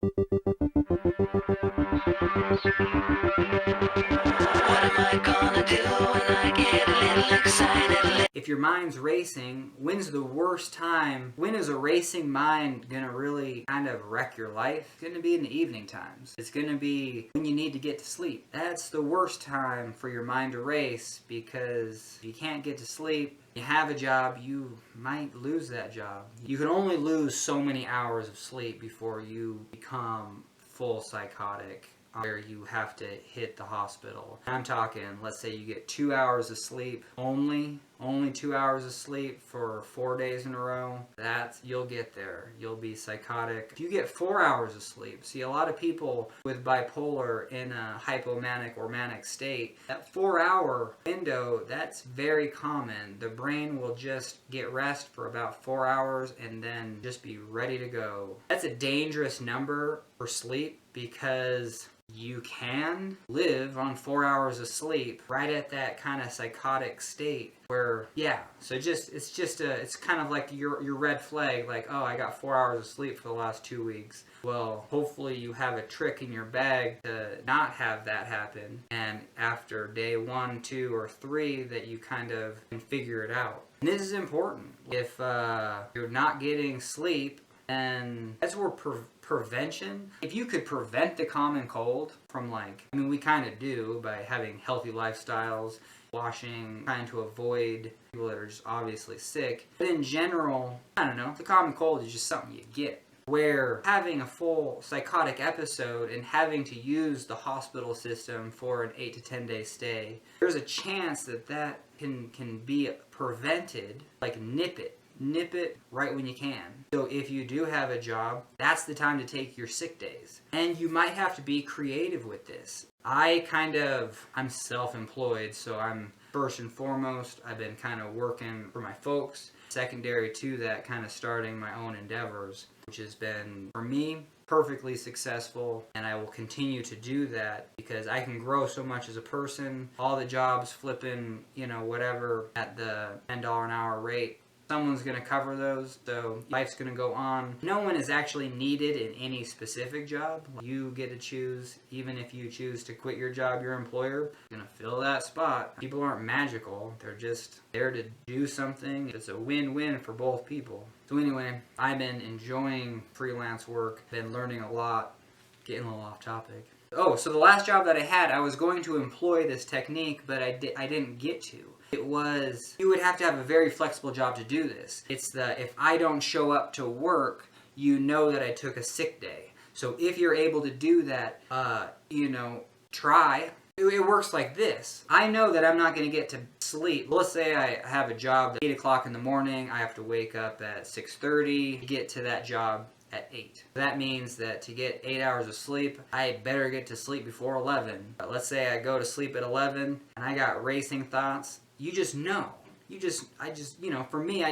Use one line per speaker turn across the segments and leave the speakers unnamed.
am I gonna do when I get a little excited?
If your mind's racing, when's the worst time? When is a racing mind gonna really kind of wreck your life? It's gonna be in the evening times. It's gonna be when you need to get to sleep. That's the worst time for your mind to race, because if you can't get to sleep, you have a job, you might lose that job. You can only lose so many hours of sleep before you become full psychotic, where you have to hit the hospital. I'm talking, let's say you get 2 hours of sleep, only 2 hours of sleep for 4 days in a row, you'll get there. You'll be psychotic. If you get 4 hours of sleep, see, a lot of people with bipolar in a hypomanic or manic state, that 4-hour window, that's very common. The brain will just get rest for about 4 hours and then just be ready to go. That's a dangerous number for sleep, because you can live on 4 hours of sleep right at that kind of psychotic state where, so it's kind of like your red flag, like, oh, I got 4 hours of sleep for the last 2 weeks. Well, hopefully you have a trick in your bag to not have that happen, and after day 1, 2, or 3 that you kind of can figure it out. And this is important. If you're not getting sleep, and that's where prevention, if you could prevent the common cold from, we kind of do by having healthy lifestyles, washing, trying to avoid people that are just obviously sick. But in general, I don't know, the common cold is just something you get. Where having a full psychotic episode and having to use the hospital system for an 8 to 10 day stay, there's a chance that can be prevented, like nip it right when you can. So if you do have a job, that's the time to take your sick days. And you might have to be creative with this. I'm self-employed, so I'm first and foremost, I've been kind of working for my folks. Secondary to that, kind of starting my own endeavors, which has been, for me, perfectly successful, and I will continue to do that because I can grow so much as a person. All the jobs flipping, whatever, at the $10 an hour rate, someone's going to cover those, so life's going to go on. No one is actually needed in any specific job. You get to choose. Even if you choose to quit your job, your employer is going to fill that spot. People aren't magical. They're just there to do something. It's a win-win for both people. So anyway, I've been enjoying freelance work, been learning a lot, getting a little off topic. Oh, so the last job that I had, I was going to employ this technique, but I didn't get to. It was, you would have to have a very flexible job to do this. It's if I don't show up to work, you know that I took a sick day. So if you're able to do that, try. It works like this. I know that I'm not going to get to sleep. Let's say I have a job at 8 o'clock in the morning. I have to wake up at 6:30 to get to that job at 8. That means that to get 8 hours of sleep, I better get to sleep before 11. But let's say I go to sleep at 11 and I got racing thoughts. You just know. For me,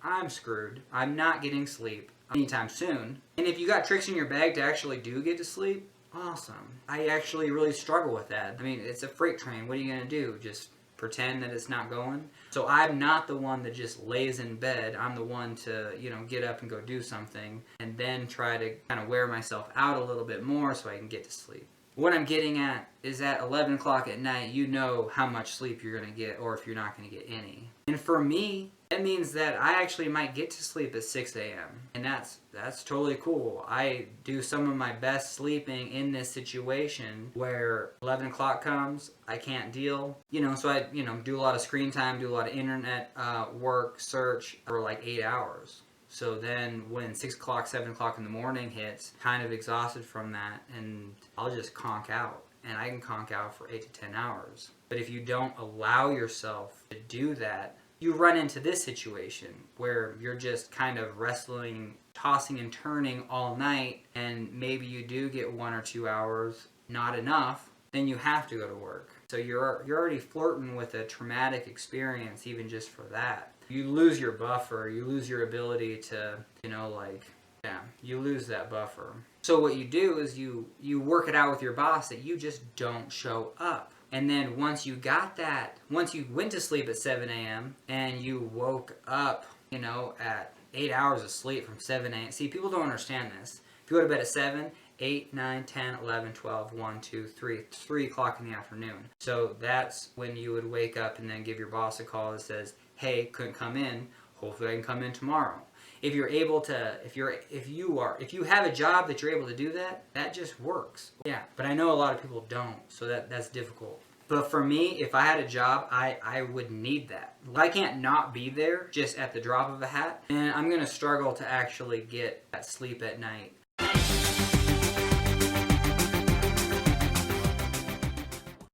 I'm screwed. I'm not getting sleep anytime soon. And if you got tricks in your bag to actually do get to sleep, awesome. I actually really struggle with that. It's a freight train. What are you going to do? Just pretend that it's not going? So I'm not the one that just lays in bed. I'm the one to, get up and go do something and then try to kind of wear myself out a little bit more so I can get to sleep. What I'm getting at is at 11 o'clock at night, you know how much sleep you're going to get or if you're not going to get any. And for me, that means that I actually might get to sleep at 6 a.m. And that's totally cool. I do some of my best sleeping in this situation where 11 o'clock comes, I can't deal. So I, do a lot of screen time, do a lot of internet work, search for like 8 hours. So then when 6 o'clock, 7 o'clock in the morning hits, kind of exhausted from that, and I'll just conk out. And I can conk out for 8 to 10 hours. But if you don't allow yourself to do that, you run into this situation where you're just kind of wrestling, tossing and turning all night, and maybe you do get 1 or 2 hours, not enough, then you have to go to work. So you're already flirting with a traumatic experience even just for that. You lose your buffer, you lose your ability to, you lose that buffer. So what you do is you work it out with your boss that you just don't show up. And then once you went to sleep at 7 a.m. and you woke up, at 8 hours of sleep from 7 a.m. See, people don't understand this. If you go to bed at 7, 8, 9, 10, 11, 12, 1, 2, 3, 3 o'clock in the afternoon. So that's when you would wake up and then give your boss a call that says, hey, couldn't come in. Hopefully I can come in tomorrow. If you're able to, if you have a job that you're able to do that, that just works. Yeah, but I know a lot of people don't, so that's difficult. But for me, if I had a job, I would need that. I can't not be there just at the drop of a hat, and I'm going to struggle to actually get that sleep at night.